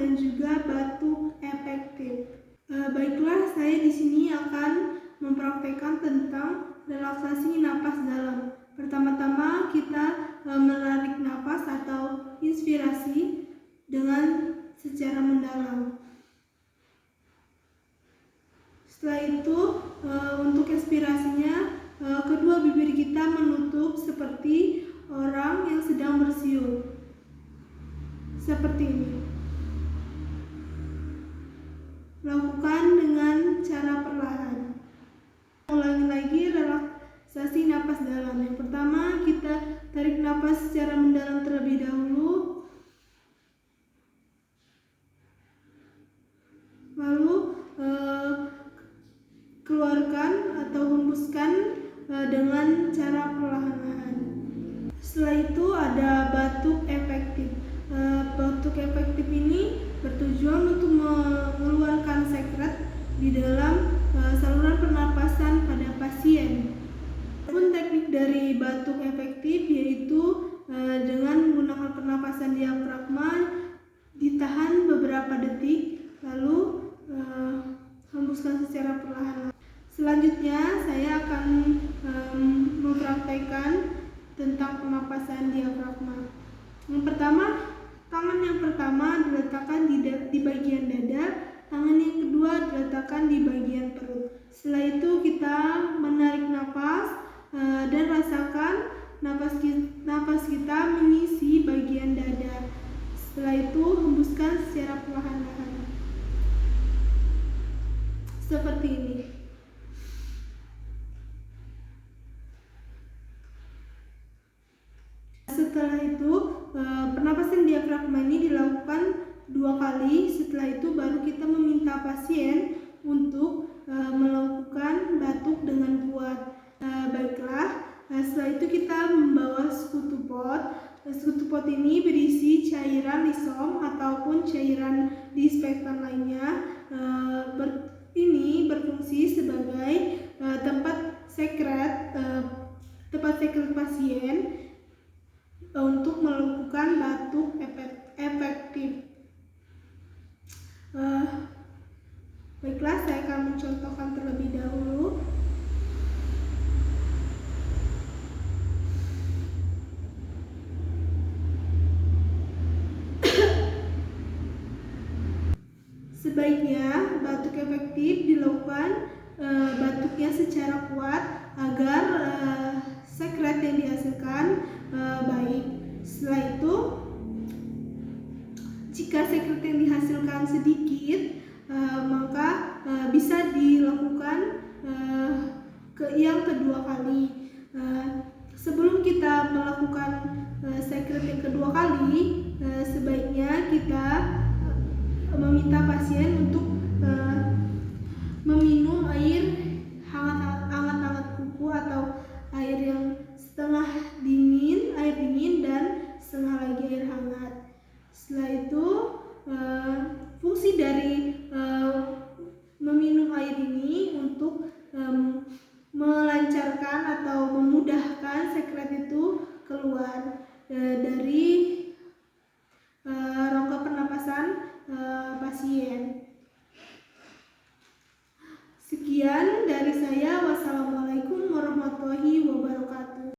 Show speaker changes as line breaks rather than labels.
dan juga batuk efektif. Baiklah, saya di sini akan mempraktekkan tentang relaksasi napas dalam. Pertama-tama kita menarik napas atau inspirasi dengan secara mendalam. Setelah itu, untuk inspirasinya, kedua bibir kita menutup seperti orang yang sedang bersiul. Seperti ini. Lakukan dengan cara perlahan. Ulangi lagi relaksasi napas dalam. Yang pertama, kita tarik napas secara mendalam terlebih dahulu. Lalu keluarkan atau hembuskan dengan cara perlahan-lahan. Setelah itu ada batuk efektif. Batuk efektif ini bertujuan untuk mengeluarkan sekret di dalam saluran pernapasan pada pasien. Adapun teknik dari batuk efektif yaitu dengan menggunakan pernapasan diafragma, ditahan beberapa detik, lalu hembuskan secara perlahan. Selanjutnya saya akan mempraktekkan tentang pernapasan diafragma. Yang pertama, tangan yang pertama diletakkan di bagian dada, tangan yang kedua diletakkan di bagian perut. Setelah itu kita menarik napas dan rasakan napas kita mengisi bagian dada. Setelah itu hembuskan secara perlahan-lahan. Seperti ini. Setelah itu, pernapasan diafragma ini dilakukan 2 kali. Setelah itu baru kita meminta pasien untuk melakukan batuk dengan kuat. Baiklah, setelah itu kita membawa sekutu pot. Sekutu pot ini berisi cairan lisom ataupun cairan disinfektan lainnya. Ini berfungsi sebagai tempat sekret pasien untuk melakukan batuk efektif. Baiklah, saya akan mencontohkan terlebih dahulu. Sebaiknya batuk efektif dilakukan batuknya secara kuat agar sekret yang dihasilkan baik. Setelah itu, jika sekret yang dihasilkan sedikit, maka bisa dilakukan yang kedua kali. Sebelum kita melakukan sekret yang kedua kali, sebaiknya kita meminta pasien untuk meminum air hangat kuku atau air yang setengah dingin, air dingin dan setengah lagi air hangat. Setelah itu, fungsi dari meminum air ini untuk melancarkan atau memudahkan sekret itu keluar dari rongga pernapasan pasien. Sekian dari saya. Wassalamualaikum warahmatullahi wabarakatuh.